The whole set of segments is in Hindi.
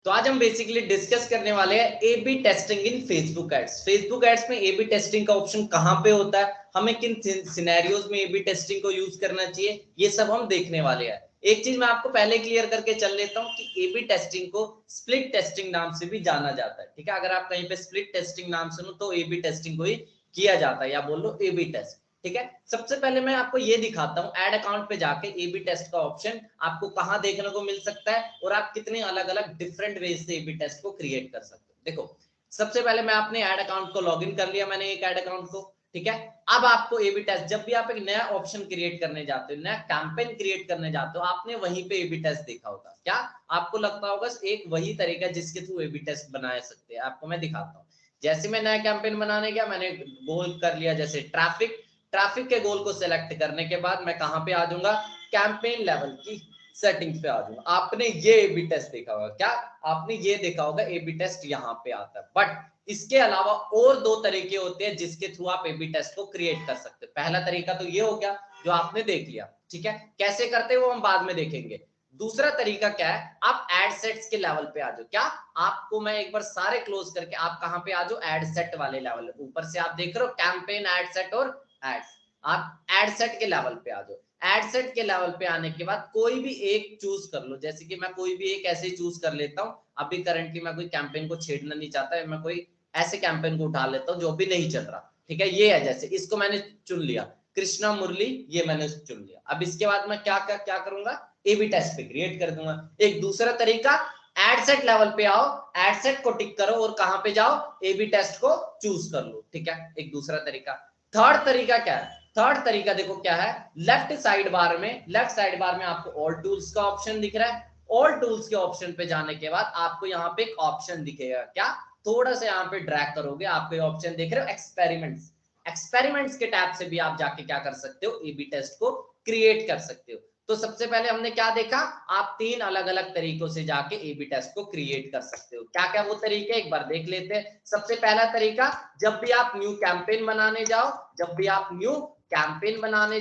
तो आज हम बेसिकली डिस्कस करने वाले हैं A B testing in Facebook ads. Facebook ads में ए बी टेस्टिंग का ऑप्शन कहां पे होता है, हमें किन सिनेरियोज में ए बी टेस्टिंग को यूज करना चाहिए, ये सब हम देखने वाले हैं। एक चीज मैं आपको पहले क्लियर करके चल लेता हूं कि ए बी टेस्टिंग को स्प्लिट टेस्टिंग नाम से भी जाना जाता है। ठीक है, अगर आप कहीं पे स्प्लिट टेस्टिंग नाम सुनो तो ए बी टेस्टिंग को ही किया जाता है, या बोल लो ए बी टेस्ट। ठीक है, सबसे पहले मैं आपको ये दिखाता हूं ऐड अकाउंट पे जाके ए बी टेस्ट का ऑप्शन आपको कहां देखने को मिल सकता है और आप कितने अलग अलग डिफरेंट वेज से ए बी टेस्ट को क्रिएट कर सकते हो। देखो, सबसे पहले मैं अपने ऐड अकाउंट को लॉगिन कर लिया, मैंने एक ऐड अकाउंट को। ठीक है, अब आपको ए बी टेस्ट, जब भी आप एक नया ऑप्शन क्रिएट करने जाते हो, नया कैंपेन क्रिएट करने जाते हो, आपने वहीं पे ए बी टेस्ट देखा होगा। क्या आपको लगता होगा एक वही तरीका जिसके थ्रू ए बी टेस्ट बना सकते हैं? आपको मैं दिखाता हूँ। जैसे मैं नया कैंपेन बनाने गया, मैंने गोल कर लिया जैसे ट्रैफिक। ट्रैफिक के गोल को सिलेक्ट करने के बाद मैं कहां पे आ जाऊंगा, कैंपेन लेवल की सेटिंग्स पे आ जाऊंगा। आपने ये ए बी टेस्ट देखा होगा, क्या आपने ये देखा होगा ए बी टेस्ट यहाँ पे आता है। बट इसके अलावा और दो तरीके होते हैं जिसके थ्रू आप ए बी टेस्ट को क्रिएट कर सकते हैं। पहला तरीका तो ये हो गया जो आपने देख लिया। ठीक है, कैसे करते हैं वो हम बाद में देखेंगे। दूसरा तरीका क्या है, आप एड सेट्स के लेवल पे आ जाओ। क्या आपको मैं एक बार सारे क्लोज करके, आप कहां पे आ जाओ, एड सेट वाले लेवल। ऊपर से आप देख रहे हो कैंपेन, एड सेट और एड्स। आप एड सेट के लेवल पे आ जाओ। एड सेट के लेवल पे आने के बाद कोई भी एक चूज कर लो। जैसे कि मैं कोई भी एक ऐसे चूज कर लेता हूं। अभी करंटली मैं कोई कैंपेन को छेड़ना नहीं चाहता, मैं कोई ऐसे कैंपेन को उठा लेता हूं जो भी नहीं चल रहा। ठीक है, ये है, जैसे इसको मैंने चुन लिया, कृष्णा मुरली, ये मैंने चुन लिया। अब इसके बाद मैं क्या करूंगा, ए बी टेस्ट पे क्रिएट कर दूंगा। एक दूसरा तरीका, एड सेट लेवल पे आओ, एड सेट को टिक करो और कहां पे जाओ, ए बी टेस्ट को चूज कर लो। ठीक है, एक दूसरा तरीका। थर्ड तरीका क्या है, थर्ड तरीका देखो क्या है, लेफ्ट साइड बार में आपको ऑल टूल्स का ऑप्शन दिख रहा है। ऑल टूल्स के ऑप्शन पे जाने के बाद आपको यहाँ पे एक ऑप्शन दिखेगा, क्या, थोड़ा सा यहाँ पे ड्रैग करोगे, आपको ये ऑप्शन देख रहे हो एक्सपेरिमेंट्स। एक्सपेरिमेंट्स के टैब से भी आप जाके क्या कर सकते हो, ए बी टेस्ट को क्रिएट कर सकते हो। तो सबसे पहले हमने क्या देखा, आप तीन अलग अलग तरीकों से जाके ए बी टेस्ट को क्रिएट कर सकते हो। क्या क्या वो तरीके एक बार देख लेते हैं। सबसे पहला तरीका, जब भी आप न्यू कैंपेन बनाने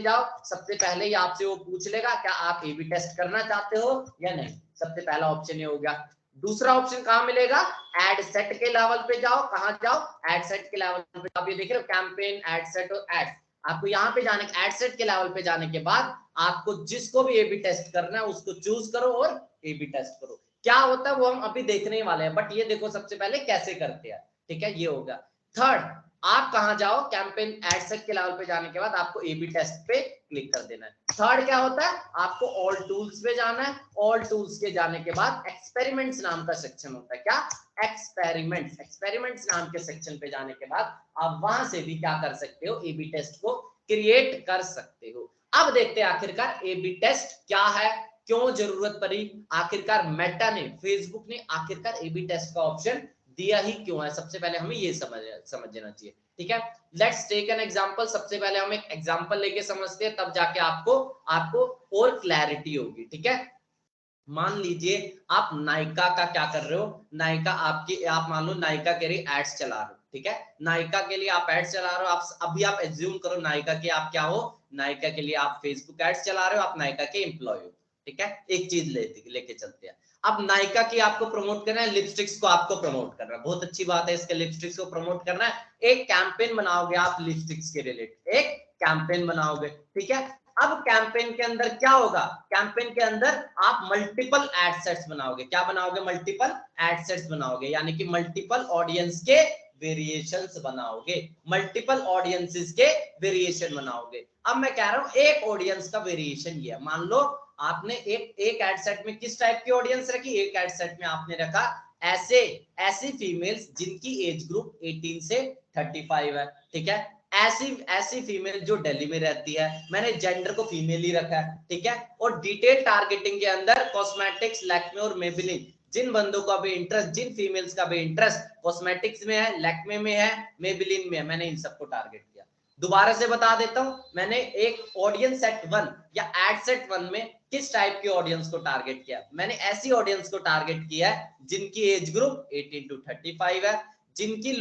जाओ, सबसे पहले ही आपसे वो पूछ लेगा क्या आप ए बी टेस्ट करना चाहते हो या नहीं। सबसे पहला ऑप्शन ये हो गया। दूसरा ऑप्शन कहां मिलेगा, एड सेट के लेवल पे जाओ। कहां जाओ, एड सेट के लेवल पे। आप ये देख रहे हो कैंपेन, एड सेट और एड्स। आपको यहाँ पे जाने, एड सेट के लेवल पे जाने के बाद आपको जिसको भी ए बी टेस्ट करना है उसको चूज करो और ए बी टेस्ट करो। क्या होता है वो हम अभी देखने वाले हैं, बट ये देखो सबसे पहले कैसे करते हैं। ठीक है, ये होगा। थर्ड, आप कहां जाओ, कैंपेन एड सेट के लेवल पे जाने के बाद आपको ए बी टेस्ट पे क्लिक कर देना है। थर्ड क्या होता है, आपको ऑल टूल्स पे जाना है। ऑल टूल्स के जाने के बाद एक्सपेरिमेंट्स नाम का सेक्शन होता है। क्या, एक्सपेरिमेंट्स नाम के सेक्शन पे जाने के बाद आप वहां से भी क्या कर सकते हो, ए बी टेस्ट को क्रिएट कर सकते हो। अब देखते हैं आखिरकार ए बी टेस्ट क्या है, क्यों जरूरत पड़ी, आखिरकार मेटा ने, फेसबुक ने आखिरकार ए बी टेस्ट का ऑप्शन दिया ही क्यों है। सबसे पहले हमें ये समझना चाहिए। ठीक है, लेट्स टेक एन एग्जांपल। सबसे पहले हम एक एग्जांपल लेके समझते हैं, तब जाके आपको और क्लैरिटी होगी। ठीक है, मान लीजिए आप नायका का क्या कर रहे हो, नायका आपकी, आप मान लो नायका के लिए एड्स चला रहे हो। ठीक है, नायका के लिए आप एड्स चला रहे हो। आप अभी आप एज्यूम करो नायका के आप क्या हो, नायका के लिए आप फेसबुक एड्स चला रहे हो, आप नायका के एम्प्लॉय हो। ठीक है, एक चीज लेके चलते हैं। अब नायका की आपको प्रमोट करना है, लिपस्टिक्स को आपको प्रमोट करना है, बहुत अच्छी बात है, इसके लिपस्टिक्स को प्रमोट करना है। एक कैंपेन बनाओगे आप लिपस्टिक्स के रिलेटेड, एक कैंपेन बनाओगे। ठीक है, अब कैंपेन के अंदर क्या होगा, कैंपेन के अंदर आप मल्टीपल एड सेट्स बनाओगे। क्या बनाओगे, मल्टीपल एड सेट्स बनाओगे, यानी कि मल्टीपल ऑडियंस के वेरिएशंस बनाओगे, मल्टीपल ऑडियंसेस के वेरिएशन बनाओगे। अब मैं कह रहा हूं एक ऑडियंस का वेरिएशन ये है, मान लो आपने एक एड सेट में किस टाइप की ऑडियंस रखी, एक एड सेट में आपने रखा ऐसी फीमेल्स जिनकी एज ग्रुप 18 से 35 है। ठीक है, ऐसी फीमेल जो दिल्ली में रहती है, मैंने जेंडर को फीमेल ही रखा है। ठीक है, और डिटेल टारगेटिंग के अंदर कॉस्मेटिक्स, लैक्मे और मेबेलिन, जिन बंदों का भी इंटरेस्ट, जिन फीमेल्स का भी इंटरेस्ट कॉस्मेटिक्स में है, लैक्मे में है, मेबेलिन में है, मैंने इन सबको टारगेट किया। दोबारा से बता देता हूं, मैंने एक ऑडियंस सेट 1 या एड सेट 1 में किस टाइप की ऑडियंस को टारगेट किया, मैंने ऐसी ऑडियंस को टारगेट किया है जिनकी एज ग्रुप 18 to 35 है, जिनकी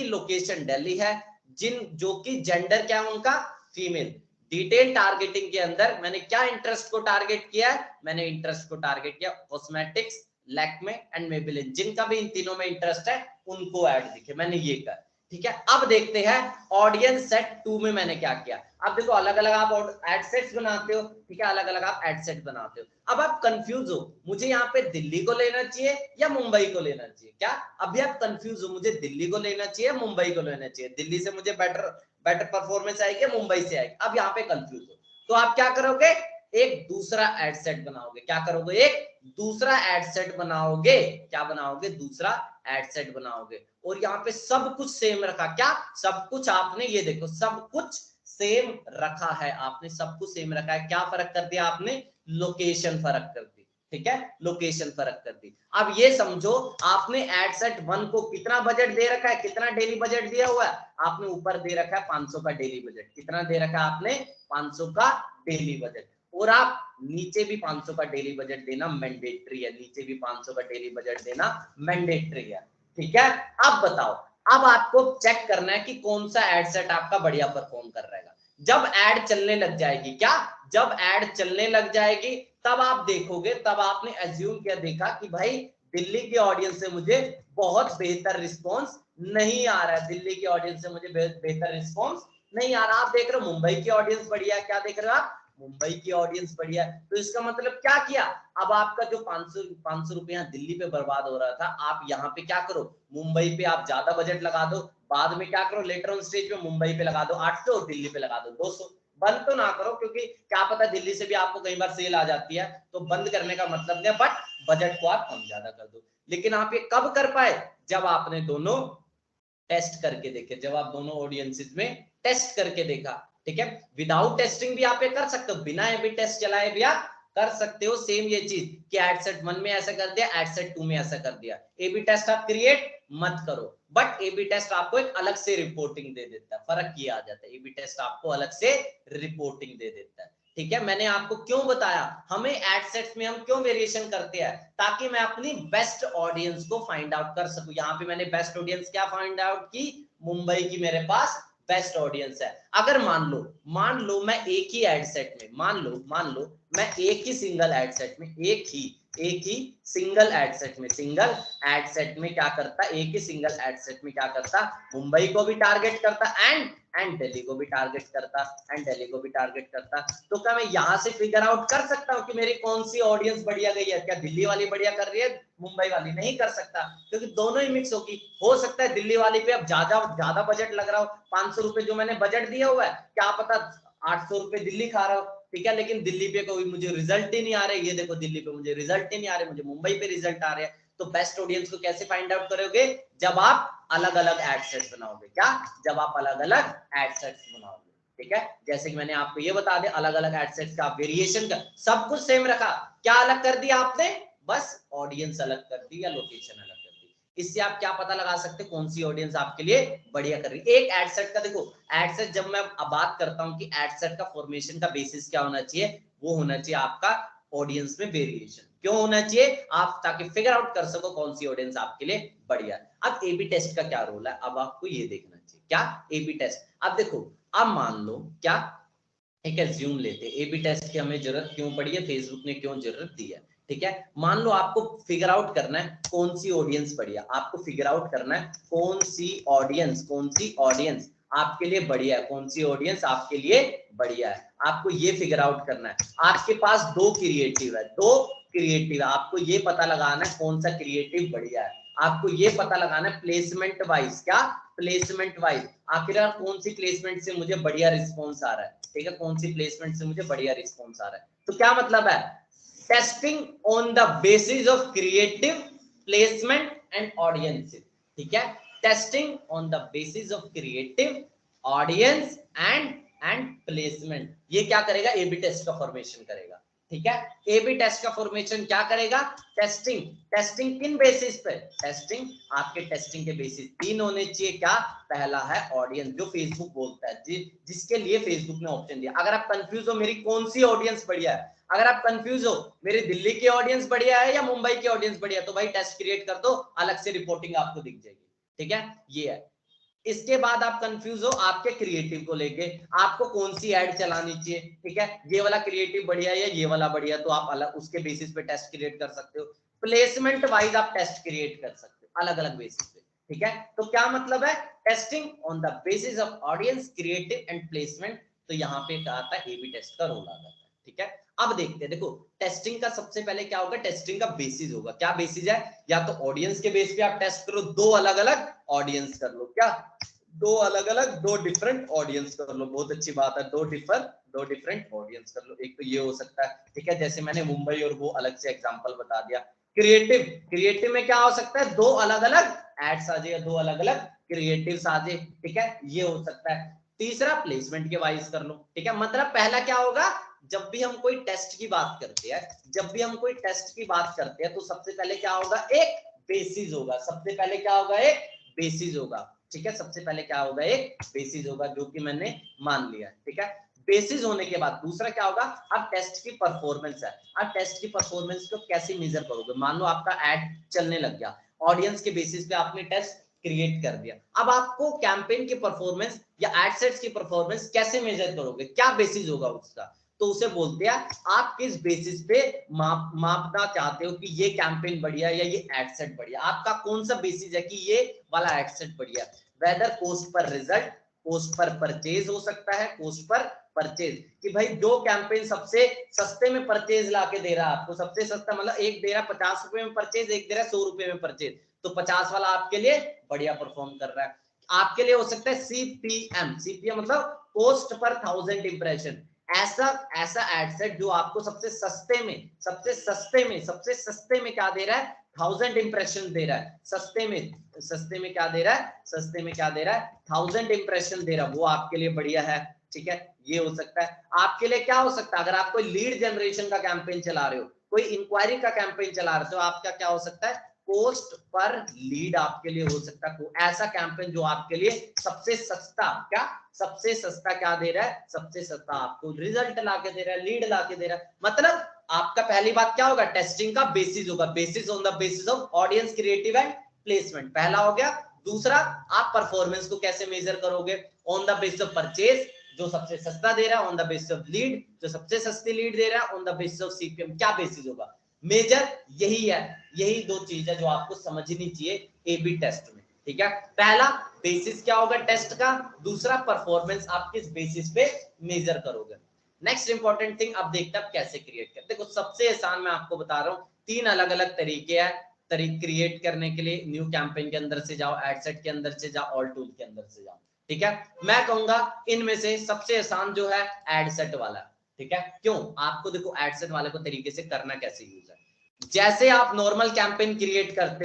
लोकेशन दिल्ली है, जो कि जेंडर क्या है उनका, फीमेल। डिटेल टारगेटिंग के अंदर मैंने क्या इंटरेस्ट को टारगेट किया है, मैंने इंटरेस्ट को टारगेट किया कॉस्मेटिक्स, लैक्मे एंड मेबेलिन, जिनका भी इन तीनों में इंटरेस्ट है उनको ऐड दिखे, मैंने ये कर। ठीक है, अब देखते हैं ऑडियंस सेट 2 में मैंने क्या किया। अब देखो अलग अलग आप एड सेट्स बनाते हो, ठीक है, अलग अलग आप एड सेट बनाते हो। अब आप कंफ्यूज हो, मुझे यहाँ पे दिल्ली को लेना चाहिए या मुंबई को लेना चाहिए, क्या अभी आप कंफ्यूज हो, मुझे दिल्ली को लेना चाहिए या मुंबई को लेना चाहिए, दिल्ली से मुझे बेटर परफॉर्मेंस आएगी, मुंबई से आएगी। अब यहाँ पे कंफ्यूज हो तो आप क्या करोगे, एक दूसरा एड सेट बनाओगे। क्या करोगे, एक दूसरा एड सेट बनाओगे। क्या बनाओगे, दूसरा एड सेट बनाओगे। और यहाँ पे सब कुछ सेम रखा, क्या सब कुछ आपने, ये देखो सब कुछ सेम रखा है आपने, सब कुछ सेम रखा है। क्या फर्क कर दिया आपने, लोकेशन फर्क कर दी। ठीक है, लोकेशन फर्क कर दी। अब ये समझो आपने एड सेट 1 को कितना बजट दे रखा है, कितना डेली बजट दिया हुआ है आपने, ऊपर दे रखा है 500 का डेली बजट। कितना दे रखा है आपने, 500 का डेली बजट। और आप नीचे भी 500 का डेली बजट देना मैंडेटरी है, नीचे भी 500 का डेली बजट देना मैंडेटरी है। ठीक है, अब बताओ, अब आपको चेक करना है कि कौन सा एड सेट आपका बढ़िया परफॉर्म कर रहेगा। जब एड चलने लग जाएगी, क्या जब एड चलने लग जाएगी तब आप देखोगे, तब आपने एज्यूम किया, देखा कि भाई दिल्ली के ऑडियंस से मुझे बहुत बेहतर रिस्पॉन्स नहीं आ रहा है, दिल्ली के ऑडियंस से मुझे बेहतर रिस्पॉन्स नहीं आ रहा। आप देख रहे हो मुंबई की ऑडियंस बढ़िया, क्या देख रहे हो आप, मुंबई की ऑडियंस बढ़िया। तो इसका मतलब क्या किया, अब आपका जो 500 रुपया दिल्ली पे बर्बाद हो रहा था, आप यहाँ पे क्या करो, मुंबई पे आप ज्यादा बजट लगा दो, बाद में क्या करो, लेटर ऑन स्टेज पे मुंबई पे लगा दो 800, दिल्ली पे लगा दो 200। बंद तो ना करो, क्योंकि क्या पता दिल्ली से भी आपको कई बार सेल आ जाती है, तो बंद करने का मतलब नहीं, बट बजट को आप कम ज्यादा कर दो। लेकिन आप ये कब कर पाए, जब आपने दोनों टेस्ट करके देखे, जब आप दोनों ऑडियंसेस में टेस्ट करके देखा। ठीक है, विदाउट टेस्टिंग भी आप ये कर सकते हो, बिना ए बी टेस्ट चलाए भी आप कर सकते हो सेम ये चीज, कि एड सेट 1 में ऐसा कर दिया, एड सेट 2 में ऐसा कर दिया। ए बी टेस्ट आप क्रिएट मत करो, बट ए बी टेस्ट आपको एक अलग से रिपोर्टिंग दे देता है, फर्क ये आ जाता है, ए बी टेस्ट आपको अलग से रिपोर्टिंग दे देता है। ठीक है, मैंने आपको क्यों बताया, हमें एड सेट्स में हम क्यों वेरिएशन करते हैं, ताकि मैं अपनी बेस्ट ऑडियंस को फाइंड आउट कर सकूं। यहाँ पे मैंने बेस्ट ऑडियंस क्या फाइंड आउट की, मुंबई की मेरे पास बेस्ट ऑडियंस है। अगर मान लो मैं एक ही एड सेट में, मान लो मैं एक ही सिंगल एड सेट में, एक ही सिंगल एड सेट में, सिंगल एड सेट में क्या करता, एक ही सिंगल एड सेट में क्या करता, मुंबई को भी टारगेट करता एंड दिल्ली को भी टारगेट करता, तो क्या मैं यहां से फिगर आउट कर सकता हूं कि मेरी कौन सी ऑडियंस बढ़िया गई है, क्या दिल्ली वाली बढ़िया कर रही है, मुंबई वाली नहीं कर सकता, क्योंकि दोनों ही मिक्स होगी। हो सकता है दिल्ली वाली पे अब ज्यादा बजट लग रहा हो, 500 रुपए जो मैंने बजट दिया हुआ है, क्या पता 800 रुपए दिल्ली खा रहा हो। ठीक है, लेकिन दिल्ली पे कोई मुझे रिजल्ट ही नहीं आ रहे, ये देखो दिल्ली पे मुझे रिजल्ट ही नहीं आ रहे, मुझे मुंबई पे रिजल्ट आ रहे हैं। तो बेस्ट ऑडियंस को कैसे फाइंड आउट करोगे, जब आप अलग अलग एड सेट्स बनाओगे। क्या, जब आप अलग अलग एड सेट्स बनाओगे। ठीक है, जैसे कि मैंने आपको ये बता दिया, अलग अलग एड सेट्स का वेरिएशन का सब कुछ सेम रखा, क्या अलग कर दिया आपने, बस ऑडियंस अलग कर दी या लोकेशन अलग कर दी। इससे आप क्या पता लगा सकते कौन सी ऑडियंस आपके लिए बढ़िया कर रही है। एक एड सेट का देखो, एड सेट जब मैं बात करता हूं कि एड सेट का फॉर्मेशन का बेसिस क्या होना चाहिए, वो होना चाहिए आपका ऑडियंस में वेरिएशन। क्यों होना चाहिए, आप ताकि फिगर आउट कर सको कौन सी ऑडियंस आपके लिए बढ़िया। अब ए बी टेस्ट का क्या रोल है, अब आपको ये देखना चाहिए, क्या ए बी टेस्ट। अब देखो, अब मान लो, क्या एक एज्यूम लेते, ए बी टेस्ट की हमें जरूरत क्यों पड़ी है, फेसबुक ने क्यों जरूरत दी है। ठीक है, मान लो आपको फिगर आउट करना है कौन सी ऑडियंस बढ़िया, आपको फिगर आउट करना है कौन सी ऑडियंस आपके लिए बढ़िया है, कौन सी ऑडियंस आपके लिए बढ़िया है, आपको ये फिगर आउट करना है। आपके पास दो क्रिएटिव है, आपको ये पता लगाना है कौन सा क्रिएटिव बढ़िया है, आपको ये पता लगाना है प्लेसमेंट वाइज, क्या प्लेसमेंट वाइज, आखिरकार कौन सी प्लेसमेंट से मुझे बढ़िया रिस्पॉन्स आ रहा है। ठीक है, कौन सी प्लेसमेंट से मुझे बढ़िया रिस्पॉन्स आ रहा है। तो क्या मतलब है, testing on the basis of creative, placement and audience. ठीक है, testing on the basis of creative, audience and placement, ये क्या करेगा, ए बी टेस्ट का फॉर्मेशन करेगा। ठीक है, ए बी टेस्ट का फॉर्मेशन क्या करेगा, टेस्टिंग किन बेसिस पे, टेस्टिंग आपके टेस्टिंग के बेसिस 3 होने चाहिए। क्या, पहला है ऑडियंस, जो फेसबुक बोलता है, जिसके लिए फेसबुक ने ऑप्शन दिया। अगर आप कंफ्यूज हो मेरी कौन सी ऑडियंस बढ़िया है, अगर आप कंफ्यूज हो मेरी दिल्ली की ऑडियंस बढ़िया है या मुंबई की ऑडियंस बढ़िया है, तो भाई टेस्ट क्रिएट कर दो, अलग से रिपोर्टिंग आपको दिख जाएगी। ठीक है, ये है। इसके बाद आप कंफ्यूज हो आपके क्रिएटिव को लेके, आपको कौन सी ऐड चलानी चाहिए। ठीक है, ये वाला क्रिएटिव बढ़िया है या ये वाला बढ़िया, तो आप अलग उसके बेसिस पे टेस्ट क्रिएट कर सकते हो। प्लेसमेंट वाइज आप टेस्ट क्रिएट कर सकते हो अलग अलग बेसिस पे, ठीक है। तो क्या मतलब है, testing on the basis of audience, creative and placement. तो यहाँ पे क्या आता है, एबी टेस्ट का रोल आ जाता है, ठीक है। अब देखते हैं, देखो टेस्टिंग का सबसे पहले क्या होगा, टेस्टिंग का बेसिस होगा। क्या बेसिस है, या तो ऑडियंस के बेस पे आप टेस्ट करो, दो अलग अलग ऑडियंस कर लो, क्या दो अलग अलग, दो डिफरेंट ऑडियंस कर लो, बहुत अच्छी बात है, दो डिफरेंट ऑडियंस कर लो। एक तो ये हो सकता है, ठीक है, जैसे मैंने मुंबई और वो अलग से एग्जांपल बता दिया। क्रिएटिव में क्या हो सकता है, दो अलग अलग एड्स आ जाए, दो अलग अलग क्रिएटिव्स आ जाए, ठीक है, ये हो सकता है। तीसरा प्लेसमेंट के वाइज कर लो, ठीक है। मतलब पहला क्या होगा, जब भी हम कोई टेस्ट की बात करते हैं, जब भी हम कोई टेस्ट की बात करते हैं, तो सबसे पहले क्या होगा, एक बेसिस होगा, सबसे पहले क्या होगा, एक बेसिस होगा, ठीक है। सबसे पहले क्या होगा, एक बेसिस होगा, जो कि मैंने मान लिया, ठीक है। बेसिस होने के बाद दूसरा क्या होगा, अब टेस्ट की परफॉर्मेंस है। अब टेस्ट की परफॉर्मेंस को कैसे मेजर करोगे, मान लो आपका एड चलने लग गया, ऑडियंस के बेसिस पे आपने टेस्ट क्रिएट कर दिया, अब आपको कैंपेन की परफॉर्मेंस या एड सेट्स की परफॉर्मेंस कैसे मेजर करोगे, क्या बेसिस होगा उसका, तो उसे बोलते हैं आप किस बेसिस पे मापना चाहते हो कि ये कैंपेन बढ़िया या ये एड सेट बढ़िया, आपका कौन सा बेसिस है कि ये वाला एड सेट बढ़िया। वेदर कॉस्ट पर रिजल्ट, कॉस्ट पर परचेज हो सकता है, कॉस्ट पर परचेज, कि भाई जो कैंपेन सबसे सस्ते में परचेज लाके दे रहा है आपको, सबसे सस्ता मतलब एक दे रहा है 50 रुपए में परचेज, एक दे रहा है 100 रुपए में परचेज, तो 50 वाला आपके लिए बढ़िया परफॉर्म कर रहा है। आपके लिए हो सकता है सीपीएम, सीपीएम मतलब कॉस्ट पर 1000 इंप्रेशन, ऐसा एड सेट जो आपको सबसे सस्ते में क्या दे रहा है, 1000 इंप्रेशन दे रहा है, सस्ते में क्या दे रहा है, 1000 इंप्रेशन दे रहा है, वो आपके लिए बढ़िया है, ठीक है, ये हो सकता है। आपके लिए क्या हो सकता है, अगर आप कोई लीड जनरेशन का कैंपेन चला रहे हो, कोई इंक्वायरी का कैंपेन चला रहे हो, तो आपका क्या हो सकता है, कॉस्ट पर लीड आपके लिए हो सकता है, ऐसा कैंपेन जो आपके लिए सबसे सस्ता क्या दे रहा है, सबसे सस्ता आपको रिजल्ट लाके दे रहा है, लीड लाके दे रहा है। मतलब आपका पहली बात क्या होगा, टेस्टिंग का बेसिस होगा, basis on the basis of audience, creative and placement, पहला हो गया। दूसरा, आप परफॉर्मेंस को कैसे मेजर करोगे, on the basis of purchase, जो सबसे सस्ता दे रहा है, on the basis of lead, जो सबसे सस्ती लीड दे रहा है, on the basis of CPM, क्या बेसिस होगा, मेजर यही है, यही दो चीज है जो आपको समझनी चाहिए एबी टेस्ट में, ठीक है। पहला बेसिस क्या होगा टेस्ट का, दूसरा परफॉर्मेंस आप किस बेसिस पे मेजर करोगे। नेक्स्ट इंपॉर्टेंट थिंग, अब देखते हैं कैसे क्रिएट करते। देखो सबसे आसान मैं आपको बता रहा हूँ, तीन अलग अलग तरीके हैं क्रिएट करने के लिए। न्यू कैंपेन के अंदर से जाओ, एड सेट के अंदर से जाओ, ऑल टूल के अंदर से जाओ, ठीक है। मैं कहूंगा इनमें से सबसे आसान जो है एड सेट वाला, ठीक है। क्यों, आपको देखो एड सेट वाले को तरीके से करना कैसे यूज है, जैसे आप नॉर्मल कैंपेन क्रिएट करते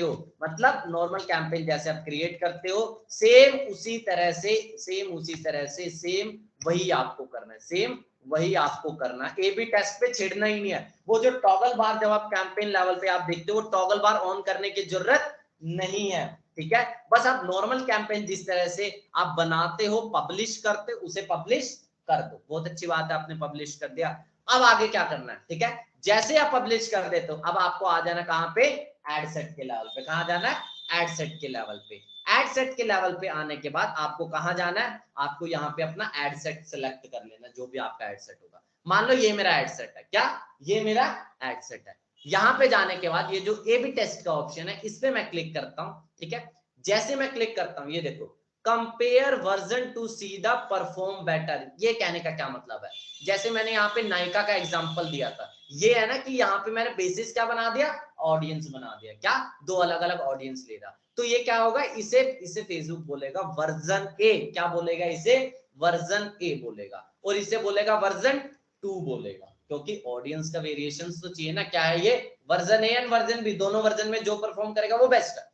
हो, मतलब नॉर्मल कैंपेन जैसे आप क्रिएट करते हो, सेम उसी तरह से सेम वही आपको करना है, सेम वही आपको करना है। ए बी टेस्ट पे छेड़ना ही नहीं है। वो जो टॉगल बार जब आप कैंपेन लेवल पे आप देखते हो, टॉगल बार ऑन करने की जरूरत नहीं है, ठीक है। बस आप नॉर्मल कैंपेन जिस तरह से आप बनाते हो, पब्लिश करते हो, उसे पब्लिश कर दो। बहुत अच्छी बात है, आपने पब्लिश कर दिया। अब आगे क्या करना है, ठीक है। जैसे आप पब्लिश कर देते हो, अब आपको आ जाना कहां पे, एड सेट के लेवल पे। कहां जाना है, एड सेट के लेवल पे। एड सेट के लेवल पे आने के बाद आपको कहां जाना है, आपको यहाँ पे अपना एड सेट सेलेक्ट कर लेना, जो भी आपका एड सेट होगा। मान लो ये मेरा एड सेट है, क्या ये मेरा एड सेट है। यहाँ पे जाने के बाद ये जो ए बी टेस्ट का ऑप्शन है, इस पे मैं क्लिक करता हूँ, ठीक है। जैसे मैं क्लिक करता हूँ, ये देखो compare version to see the perform better. ये कहने का क्या मतलब है, जैसे मैंने यहाँ पे नायका का एग्जांपल दिया था, ये है ना कि यहाँ पे मैंने बेसिस क्या बना दिया, ऑडियंस बना दिया, क्या दो अलग अलग ऑडियंस ले रहा। तो ये क्या होगा, इसे फेसबुक बोलेगा वर्जन ए, क्या बोलेगा इसे, वर्जन ए बोलेगा, और इसे बोलेगा वर्जन 2 बोलेगा, क्योंकि ऑडियंस का वेरिएशन तो चाहिए ना। क्या है ये, version A and version B, दोनों वर्जन में जो परफॉर्म करेगा वो बेस्ट है,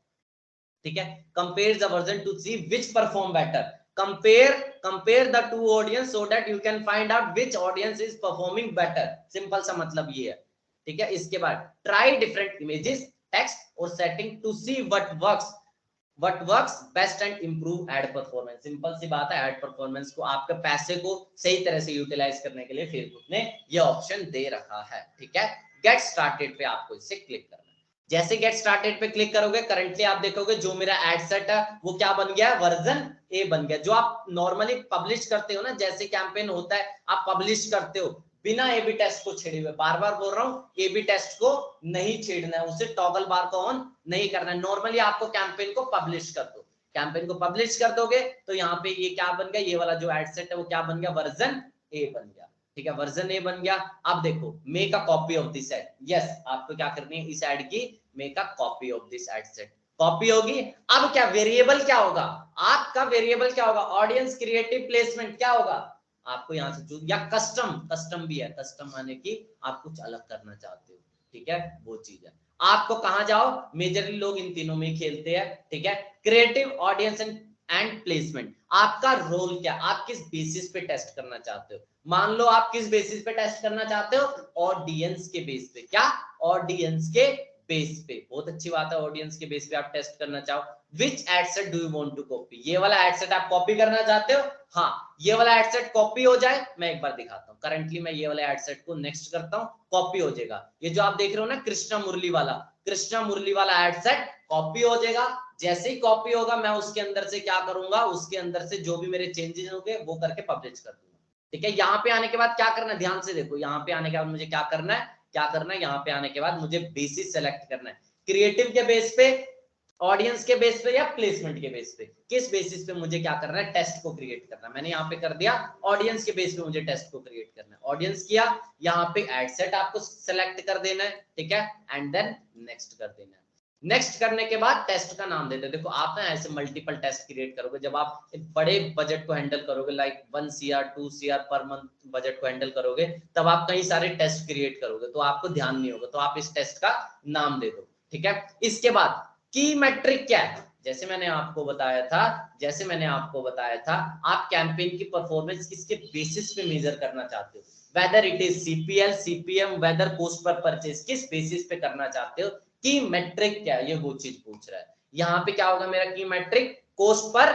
ठीक है। Compare the version to see which perform better, compare the two audience so that you can find out which audience is performing better. Simple सा मतलब ये है, ठीक है। इसके बाद ट्राई डिफरेंट इमेजेस, टेक्स्ट और setting to see what works best and improve ad performance. Simple सी बात है, एड परफॉर्मेंस को, आपके पैसे को सही तरह से यूटिलाइज करने के लिए फेसबुक ने ये ऑप्शन दे रखा है, ठीक है। गेट स्टार्टेड पे आपको इसे क्लिक करना है। जैसे गेट स्टार्टेड पे क्लिक करोगे, करंटली आप देखोगे जो मेरा एड सेट है वो क्या बन गया, वर्जन ए बन गया। जो आप नॉर्मली पब्लिश करते हो ना, जैसे कैंपेन होता है आप पब्लिश करते हो, बिना ए बी टेस्ट को छेड़े हुए। बार बार बोल रहा हूँ, ए बी टेस्ट को नहीं छेड़ना है, उसे टॉगल बार को ऑन नहीं करना है। नॉर्मली आपको कैंपेन को पब्लिश कर दो, कैंपेन को पब्लिश कर दोगे तो यहाँ पे ये क्या बन गया, ये वाला जो एड सेट है वो क्या बन गया, वर्जन ए बन गया। ठीक है, वर्जन ए बन गया। अब देखो make a copy of this ad, yes आपको क्या करनी है, इस एड की make a copy of this ad set, copy होगी। अब क्या वेरिएबल क्या होगा, आपका वेरिएबल क्या होगा, ऑडियंस क्रिएटिव प्लेसमेंट क्या होगा, आपको यहाँ से चूज, या कस्टम, कस्टम भी है, कस्टम माने कि आप कुछ अलग करना चाहते हो। ठीक है, वो चीज है। आपको कहां जाओ, मेजरली लोग इन तीनों में खेलते हैं। ठीक है, क्रिएटिव, ऑडियंस एंड प्लेसमेंट। आपका रोल क्या, आप किस बेसिस पे टेस्ट करना चाहते हो। मान लो आप किस बेसिस पे टेस्ट करना चाहते हो, ऑडियंस के बेस पे। क्या, ऑडियंस के बेस पे, बहुत अच्छी बात है, ऑडियंस के बेस पे आप टेस्ट करना चाहो। Which ad set do you want to copy, ये वाला एड सेट आप कॉपी करना चाहते हो। हाँ, ये वाला एड सेट कॉपी हो जाए, मैं एक बार दिखाता हूँ। करंटली मैं ये वाला एड सेट को नेक्स्ट करता हूँ, कॉपी हो जाएगा। ये जो आप देख रहे हो ना कृष्णा मुरली वाला, कृष्णा मुरली वाला एड सेट कॉपी हो जाएगा। जैसे ही कॉपी होगा मैं उसके अंदर से क्या करूंगा, उसके अंदर से जो भी मेरे चेंजेस होंगे वो करके पब्लिश कर दूंगा। ठीक है, यहाँ पे आने के बाद क्या करना है, ध्यान से देखो, यहाँ पे आने के बाद मुझे क्या करना है, क्या करना है, यहाँ पे आने के बाद मुझे बेसिस सेलेक्ट करना है। क्रिएटिव के बेस पे, ऑडियंस के बेस पे, या प्लेसमेंट के बेस पे, किस बेसिस पे मुझे क्या करना है, टेस्ट को क्रिएट करना है। मैंने यहाँ पे कर दिया ऑडियंस के बेस पे मुझे टेस्ट को क्रिएट करना है, ऑडियंस किया, यहाँ पे एड सेट आपको सेलेक्ट कर देना है। ठीक है, एंड देन नेक्स्ट कर देना है। नेक्स्ट करने के बाद टेस्ट का नाम देते हैं। देखो आप ना ऐसे मल्टीपल टेस्ट क्रिएट करोगे, जब आप बड़े बजट को हैंडल करोगे, like 1 CR 2 CR per month budget को हैंडल करोगे, तब आप कई सारे टेस्ट क्रिएट करोगे तो आपको ध्यान नहीं होगा, तो आप इस टेस्ट का नाम दे दो। ठीक है, इसके बाद की मैट्रिक क्या है, जैसे मैंने आपको बताया था, जैसे मैंने आपको बताया था, आप कैंपेन की परफॉर्मेंस किसके बेसिस पे मेजर करना चाहते हो, whether it is CPL CPM, whether cost per purchase, किस बेसिस पे करना चाहते हो, की मैट्रिक क्या है, ये वो चीज पूछ रहा है। यहाँ पे क्या होगा मेरा की मैट्रिक, कॉस्ट पर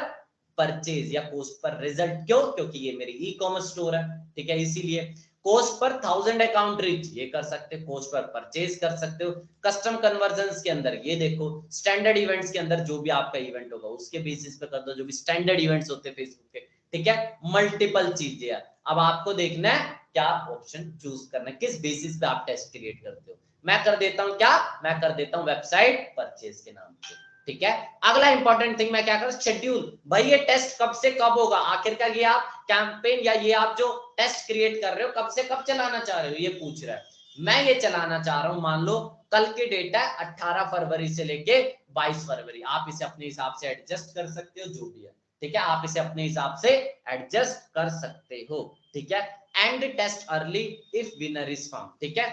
परचेज या कॉस्ट पर रिजल्ट। क्यों, क्योंकि ये मेरी ई कॉमर्स स्टोर है। ठीक है, इसीलिए कॉस्ट पर 1000 अकाउंट रीच, ये कर सकते हो, कॉस्ट पर परचेज कर सकते हो। कस्टम कन्वर्जन्स के अंदर ये देखो, स्टैंडर्ड इवेंट्स के अंदर जो भी आपका इवेंट होगा उसके बेसिस पे कर दो, जो भी स्टैंडर्ड इवेंट्स होते हैं फेसबुक के। ठीक है, मल्टीपल चीजें है। अब आपको देखना है क्या ऑप्शन चूज करना है, किस बेसिस पे आप टेस्ट क्रिएट करते हो। मैं कर देता हूं क्या, मैं कर देता हूं वेबसाइट परचेज के नाम से। ठीक है, अगला इंपॉर्टेंट थिंग मैं क्या करूं, शेड्यूल। भाई ये टेस्ट कब से कब होगा, आखिरकार ये आप कैंपेन या ये आप जो टेस्ट क्रिएट कर रहे हो कब से कब चलाना चाह रहे हो, ये पूछ रहा है। मैं ये चलाना चाह रहा हूं, मान लो कल की डेट है 18 फरवरी से लेके 22 फरवरी, आप इसे अपने हिसाब से एडजस्ट कर सकते हो, जो भी है। ठीक है, आप इसे अपने हिसाब से एडजस्ट कर सकते हो। ठीक है, and test early if winner is found. ठीक है,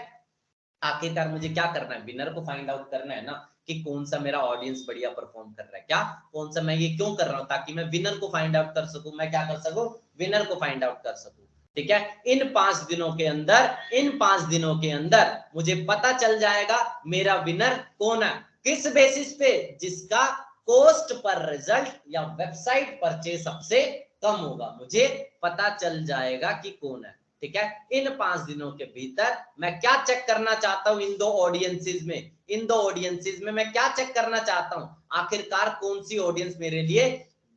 आखिरकार मुझे क्या करना है, विनर को फाइंड आउट करना है ना, कि कौन सा मेरा ऑडियंस बढ़िया परफॉर्म कर रहा है, क्या कौन सा, मैं ये क्यों कर रहा हूं, ताकि मैं विनर को फाइंड आउट कर सकूं। मैं क्या कर सकूं, विनर को फाइंड आउट कर सकूं। ठीक है, इन 5 दिनों के अंदर, इन 5 दिनों के अंदर मुझे पता चल जाएगा मेरा विनर कौन है, किस बेसिस पे, जिसका कॉस्ट पर रिजल्ट या वेबसाइट परचेज सबसे कम होगा, मुझे पता चल जाएगा कि कौन है। ठीक है, इन 5 दिनों के भीतर मैं क्या चेक करना चाहता हूं, इन दो ऑडियंसेस में, इन दो ऑडियंसेस में मैं क्या चेक करना चाहता हूं, आखिरकार कौन सी ऑडियंस मेरे लिए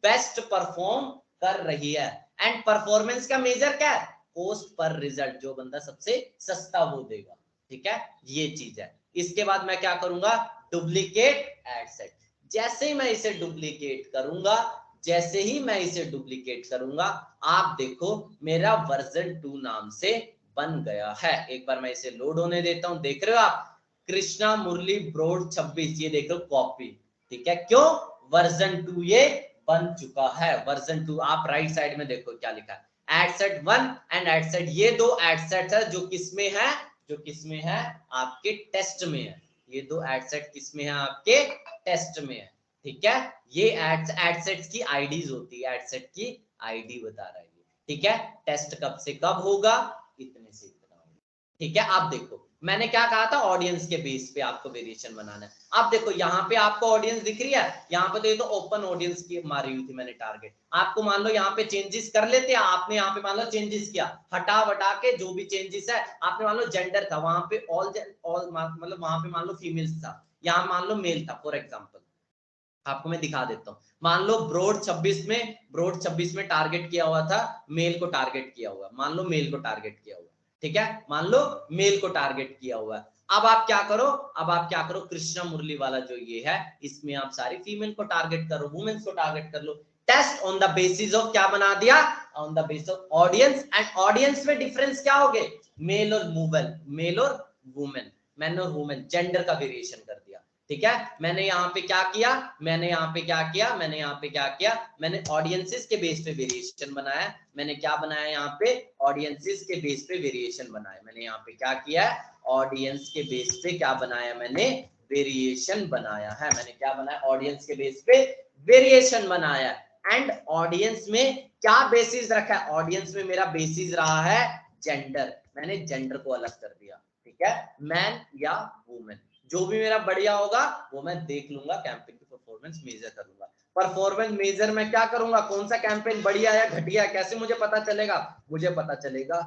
बेस्ट परफॉर्म कर रही है। एंड परफॉर्मेंस का मेजर क्या है, कॉस्ट पर रिजल्ट, जो बंदा सबसे सस्ता वो देगा। ठीक है, ये चीज है। इसके बाद मैं क्या करूंगा, डुप्लीकेट एड सेट। जैसे ही मैं इसे डुप्लीकेट करूंगा, जैसे ही मैं इसे डुप्लीकेट करूंगा, आप देखो मेरा वर्जन 2 नाम से बन गया है। एक बार मैं इसे लोड होने देता हूं, देख रहे हो आप, कृष्णा मुरली ब्रॉड 26, ये देखो कॉपी। ठीक है, क्यों, वर्जन 2 ये बन चुका है। वर्जन 2 आप राइट साइड में देखो क्या लिखा है, एडसेट 1 एंड एडसेट, ये दो एडसेट है जो किसमें है, जो किसमें है, आपके टेस्ट में है। ये दो एडसेट किसमें है, आपके टेस्ट में है। ठीक है, ये एडसेट्स की आईडीज होती है, एडसेट की आईडी बता रहा है। ठीक है, टेस्ट कब से कब होगा, इतने से इतना होगा। ठीक है, आप देखो मैंने क्या कहा था, ऑडियंस के बेस पे आपको वेरिएशन बनाना है। अब देखो यहाँ पे आपको ऑडियंस दिख रही है, यहाँ पे तो ये तो ओपन ऑडियंस की मारी हुई थी मैंने टारगेट। आपको मान लो यहाँ पे चेंजेस कर लेते हैं, आपने यहाँ पे मान लो चेंजेस किया, हटा वटा के जो भी चेंजेस है, आपने मान लो जेंडर था वहां पे ऑल मतलब वहां पे मान लो फीमेल्स था, यहाँ मान लो मेल था, फॉर एग्जाम्पल आपको मैं दिखा देता हूं। मान लो ब्रॉड 26 में टारगेट किया हुआ था, मेल को टारगेट किया हुआ, मान लो मेल को टारगेट किया हुआ। ठीक है, मान लो मेल को टारगेट किया हुआ है। अब आप क्या करो, कृष्णा मुरली वाला जो ये है, इसमें आप सारी फीमेल को टारगेट करो, वुमेन्स को टारगेट कर लो। Test on the basis of क्या बना दिया, on the basis of audience. And audience में डिफरेंस क्या हो गए, मेल और वुमेन, मैन और वुमेन, जेंडर का वेरिएशन कर दिया। ठीक है, मैंने यहाँ पे क्या किया, मैंने ऑडियंसेस के बेस पे वेरिएशन बनाया। मैंने क्या बनाया यहाँ पे, ऑडियंसेस के बेस पे वेरिएशन बनाया। मैंने यहाँ पे क्या किया है, ऑडियंस के बेस पे क्या बनाया, मैंने वेरिएशन बनाया है। मैंने क्या बनाया, ऑडियंस के बेस पे वेरिएशन बनाया। एंड ऑडियंस में क्या बेसिस रखा है, ऑडियंस में मेरा बेसिस रहा है जेंडर। मैंने जेंडर को अलग कर दिया। ठीक है, मैन या वुमेन, जो भी मेरा बढ़िया होगा वो मैं देख लूंगा, कैंपेन की परफॉर्मेंस मेजर करूंगा। परफॉर्मेंस मेजर मैं क्या करूंगा, कौन सा कैंपेन बढ़िया या घटिया, कैसे मुझे पता चलेगा, मुझे पता चलेगा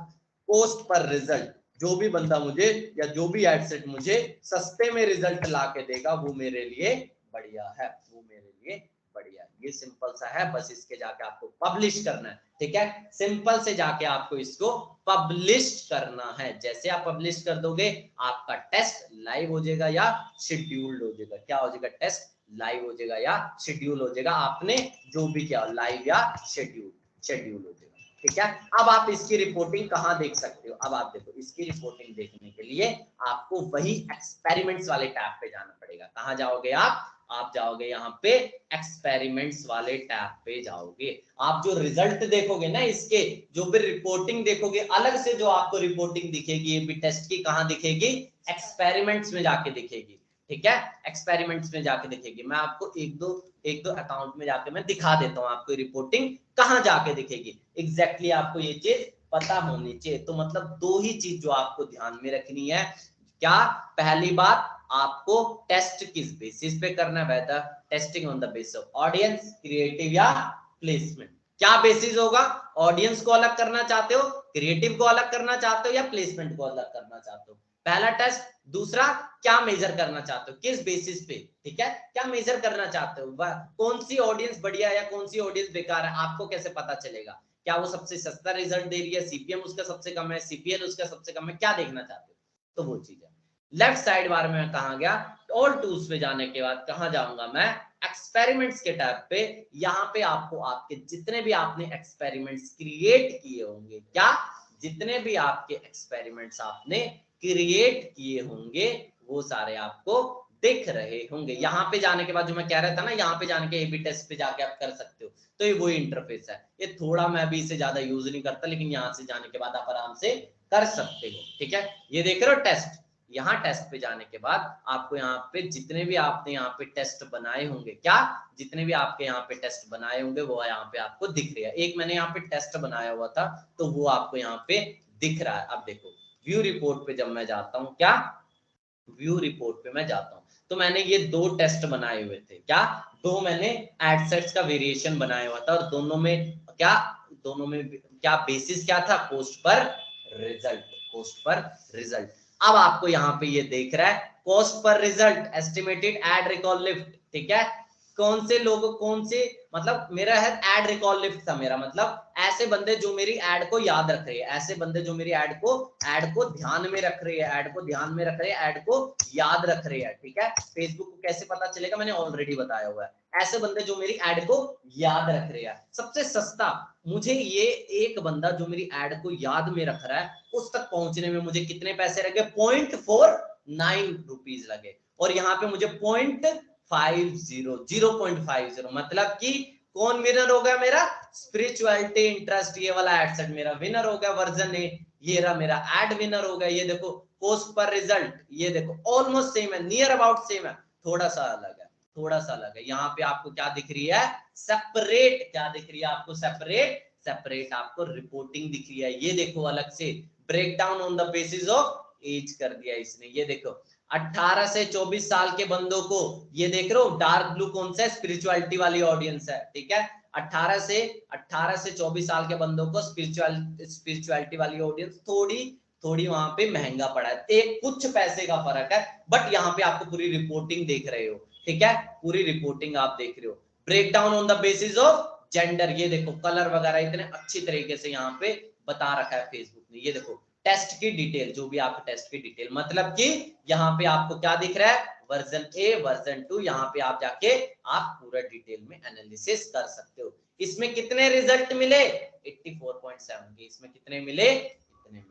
कॉस्ट पर रिजल्ट। जो भी बंदा मुझे या जो भी एडसेट मुझे सस्ते में रिजल्ट ला के देगा वो मेरे लिए बढ़िया है, वो मेरे लिए बढ़िया है। ये सिंपल सा है, बस इसके जाके आपको पब्लिश करना है। ठीक है, सिंपल से जाके आपको इसको पब्लिश करना है। जैसे आप पब्लिश कर दोगे आपका टेस्ट लाइव हो जाएगा या शेड्यूल्ड हो जाएगा। क्या हो जाएगा, टेस्ट लाइव हो जाएगा या शेड्यूल हो जाएगा। आपने जो भी किया लाइव या शेड्यूल हो जाएगा। ठीक है, अब आप इसकी रिपोर्टिंग कहां देख सकते हो, अब आप देखो इसकी रिपोर्टिंग देखने के लिए आपको वही एक्सपेरिमेंट्स वाले टैब पे जाना पड़ेगा। कहां जाओगे आप जाओगे यहाँ पे एक्सपेरिमेंट्स वाले टैब पे जाओगे। आप जो रिजल्ट देखोगे ना, इसके जो भी रिपोर्टिंग देखोगे, अलग से जो आपको रिपोर्टिंग दिखेगी एबी टेस्ट की, कहां दिखेगी, एक्सपेरिमेंट्स में जाके दिखेगी। ठीक है, एक्सपेरिमेंट्स में जाके दिखेगी। मैं आपको एक दो अकाउंट में जाके मैं दिखा देता हूँ आपको रिपोर्टिंग कहां जाके दिखेगी। एग्जैक्टली आपको ये चीज पता होनी चाहिए। तो मतलब दो ही चीज जो आपको ध्यान में रखनी है, क्या, पहली बात आपको टेस्ट किस बेसिस पे करना है, whether testing on the basis of audience, creative या प्लेसमेंट। क्या बेसिस होगा, ऑडियंस को अलग करना चाहते हो, क्रिएटिव को अलग करना चाहते हो या प्लेसमेंट को अलग करना चाहते हो, पहला टेस्ट। दूसरा, क्या मेजर करना चाहते हो, किस बेसिस पे। ठीक है, क्या मेजर करना चाहते हो, कौन सी ऑडियंस बढ़िया है या कौन सी ऑडियंस बेकार है, आपको कैसे पता चलेगा। क्या वो सबसे सस्ता रिजल्ट दे रही है, सीपीएम उसका सबसे कम है, सीपीएल उसका सबसे कम है, क्या देखना चाहते हो। तो वो चीज है। लेफ्ट साइड बार में कहा गया, ऑल टूल्स पे जाने के बाद कहां जाऊंगा मैं, एक्सपेरिमेंट्स के टैब पे। यहाँ पे आपको आपके जितने भी आपने एक्सपेरिमेंट्स क्रिएट किए होंगे, क्या, जितने भी आपके एक्सपेरिमेंट्स आपने क्रिएट किए होंगे वो सारे आपको दिख रहे होंगे। यहाँ पे जाने के बाद जो मैं कह रहा था ना, यहाँ पे जाने के एबी टेस्ट पे जाके आप कर सकते हो। तो ये वही इंटरफेस है। ये थोड़ा मैं भी इसे ज्यादा यूज नहीं करता, लेकिन यहाँ से जाने के बाद आप आराम से कर सकते हो। ठीक है, ये देख रहे हो टेस्ट, यहाँ टेस्ट पे जाने के बाद आपको यहाँ पे जितने भी आपने यहाँ पे टेस्ट बनाए होंगे, क्या, जितने भी आपके यहाँ पे टेस्ट बनाए होंगे वो यहाँ पे आपको दिख रहा है। एक मैंने यहाँ पे टेस्ट बनाया हुआ था तो वो आपको यहाँ पे दिख रहा है। अब देखो व्यू रिपोर्ट पे जब मैं जाता हूँ, क्या, व्यू रिपोर्ट पे मैं जाता हूँ तो मैंने ये दो टेस्ट बनाए हुए थे, क्या, दो मैंने एडसेट्स का वेरिएशन बनाया हुआ था और दोनों में क्या बेसिस क्या था, कॉस्ट पर रिजल्ट। अब आपको यहाँ पे ये देख रहा है कॉस्ट पर result, estimated ad recall lift. ठीक है, कौन से लोग, कौन से, मतलब मेरा है एड रिकॉल लिफ्ट था मेरा, मतलब ऐसे बंदे जो मेरी एड को याद रख रहे हैं, ऐसे बंदे जो मेरी एड को ध्यान में रख रहे हैं, एड को याद रख रहे हैं। ठीक है, फेसबुक को कैसे पता चलेगा, मैंने ऑलरेडी बताया हुआ है। ऐसे बंदे जो मेरी एड को याद रख रहे हैं, सबसे सस्ता मुझे ये एक बंदा जो मेरी एड को याद में रख रहा है, उस तक पहुंचने में मुझे कितने पैसे लगे, 0.49 रुपीज लगे। और यहाँ पे मुझे 0.50, मतलब कि कौन विनर हो गया, मेरा स्पिरिचुअलिटी इंटरेस्ट, ये वाला एडसेट मेरा विनर हो गया, वर्जन ए, ये रहा मेरा एड विनर हो गया। ये देखो कॉस्ट पर रिजल्ट, ये देखो ऑलमोस्ट सेम है, नियर अबाउट सेम है, थोड़ा सा अलग है। यहाँ पे आपको क्या दिख रही है, सेपरेट, क्या दिख रही है आपको, सेपरेट आपको रिपोर्टिंग दिख रही है। ये देखो अलग से break down on the basis of age कर दिया इसने। ये देखो 18 से 24 साल के बंदों को, ये देख रहे हो डार्क ब्लू कौन सा है, स्पिरिचुअलिटी वाली ऑडियंस है। ठीक है, 18 से 24 साल के बंदों को स्पिरिचुअलिटी वाली ऑडियंस, थोड़ी वहां पे महंगा पड़ा है, एक कुछ पैसे का फर्क है, बट यहाँ पे आपको पूरी रिपोर्टिंग देख रहे हो। ठीक है, पूरी रिपोर्टिंग आप देख रहे हो, break down on the basis of gender. ये देखो कलर वगैरह इतने अच्छी तरीके से यहाँ पे बता रखा है फेसबुक ने। ये देखो टेस्ट की डिटेल, जो भी आपका टेस्ट की डिटेल, मतलब कि यहाँ पे आपको क्या दिख रहा है, वर्जन ए, वर्जन 2, यहाँ पे आप जाके आप पूरा डिटेल में एनालिसिस कर सकते हो। इसमें कितने रिजल्ट मिले, 84.7 के, इसमें कितने मिले, इतने मिले।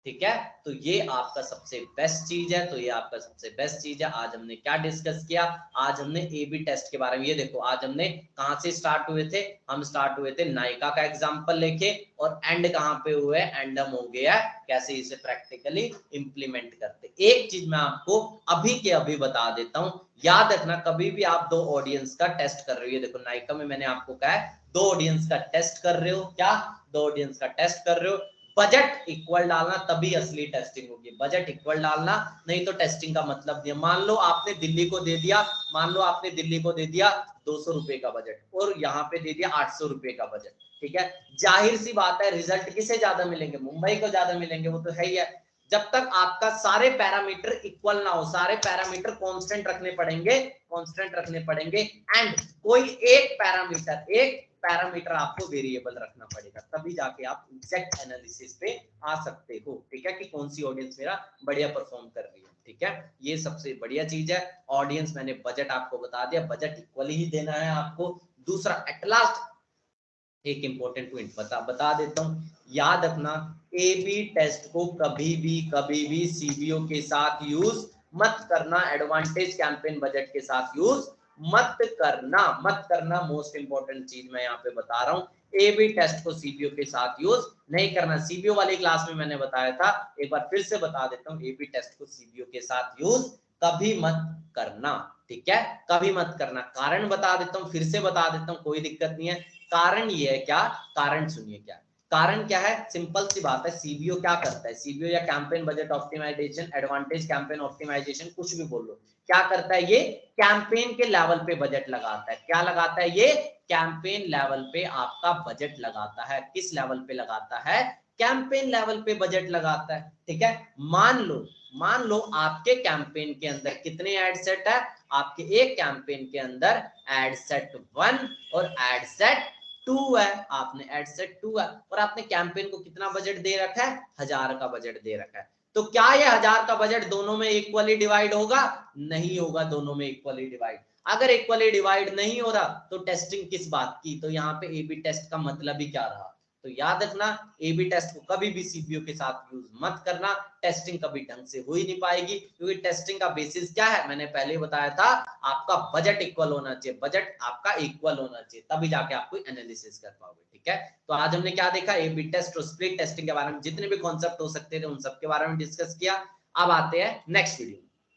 ठीक है, तो ये आपका सबसे बेस्ट चीज है, तो ये आपका सबसे बेस्ट चीज है। आज हमने क्या डिस्कस किया, आज हमने ए बी टेस्ट के बारे में, ये देखो आज हमने कहां से स्टार्ट हुए थे, हम स्टार्ट हुए थे नायका का एग्जांपल लेके, और एंड कहां पे हुए, एंड हम हो गया कैसे इसे प्रैक्टिकली इंप्लीमेंट करते। एक चीज मैं आपको अभी के अभी बता देता हूं, याद रखना, कभी भी आप दो ऑडियंस का टेस्ट कर रहे हो, ये देखो नायका में मैंने आपको कहा है दो ऑडियंस का टेस्ट कर रहे हो, क्या दो ऑडियंस का टेस्ट कर रहे हो, बजट इक्वल डालना तभी असली टेस्टिंग होगी, बजट इक्वल डालना, नहीं तो टेस्टिंग का मतलब नहीं। मान लो आपने दिल्ली को दे दिया, मान लो आपने दिल्ली को दे दिया 200 रुपए का बजट और यहाँ पे दे दिया 800 रुपए का बजट, ठीक है, जाहिर सी बात है रिजल्ट किसे ज्यादा मिलेंगे, मुंबई को ज्यादा मिलेंगे, वो तो है ही है। जब तक आपका सारे पैरामीटर इक्वल ना हो, सारे पैरामीटर कांस्टेंट रखने पड़ेंगे, कांस्टेंट रखने पड़ेंगे, एंड कोई एक पैरामीटर आपको वेरिएबल रखना पड़ेगा, तभी जाके आप एग्जैक्ट एनालिसिस पे आ सकते हो। ठीक है, कि कौन सी ऑडियंस मेरा बढ़िया परफॉर्म कर रही है। ठीक है, ये सबसे बढ़िया चीज है। ऑडियंस मैंने बजट आपको बता दिया, बजट इक्वल ही देना है आपको। दूसरा एट लास्ट एक इंपॉर्टेंट पॉइंट बता देता हूं, याद रखना, ए बी टेस्ट को कभी भी सीबीओ के साथ यूज मत करना, एडवांटेज कैंपेन बजट के साथ यूज मत करना। मोस्ट इंपॉर्टेंट चीज मैं यहाँ पे बता रहा हूँ, ए बी टेस्ट को सीबीओ के साथ यूज नहीं करना। सीबीओ वाली क्लास में मैंने बताया था, एक बार फिर से बता देता हूँ, ए बी टेस्ट को सीबीओ के साथ यूज कभी मत करना। ठीक है, कभी मत करना। कारण बता देता हूँ, फिर से बता देता हूँ, कोई दिक्कत नहीं है। कारण ये है, क्या कारण, सुनिए क्या कारण क्या है, सिंपल सी बात है। सीबीओ क्या करता है, सीबीओ या campaign budget optimisation, advantage campaign optimisation, कुछ भी बोल लो, क्या करता है, ये कैंपेन के लेवल पे बजट लगाता है। क्या लगाता है, ये कैंपेन लेवल पे आपका बजट लगाता है। किस लेवल पे लगाता है, कैंपेन लेवल पे बजट लगाता है। ठीक है, मान लो आपके कैंपेन के अंदर कितने एड सेट है, आपके एक कैंपेन के अंदर एड सेट 1 और एड सेट 2 है, आपने एड सेट 2 है, और आपने कैंपेन को कितना बजट दे रखा है, 1000 का बजट दे रखा है। तो क्या ये 1000 का बजट दोनों में इक्वली डिवाइड होगा, नहीं होगा दोनों में इक्वली डिवाइड। अगर इक्वली डिवाइड नहीं हो रहा तो टेस्टिंग किस बात की, तो यहाँ पे ए बी टेस्ट का मतलब ही क्या रहा। तो याद रखना, ए बी टेस्ट को कभी भी सीबीओ के साथ यूज मत करना, टेस्टिंग कभी ढंग से हो ही नहीं पाएगी, क्योंकि टेस्टिंग का बेसिस क्या है, मैंने पहले ही बताया था, आपका बजट इक्वल होना चाहिए, बजट आपका इक्वल होना चाहिए, तभी जाके आप कोई एनालिसिस कर पाओगे। ठीक है, तो आज हमने क्या देखा, ए बी टेस्ट और स्प्लिट टेस्टिंग के बारे में जितने भी कॉन्सेप्ट हो सकते थे उन सब के बारे में डिस्कस किया। अब आते हैं नेक्स्ट वीडियो।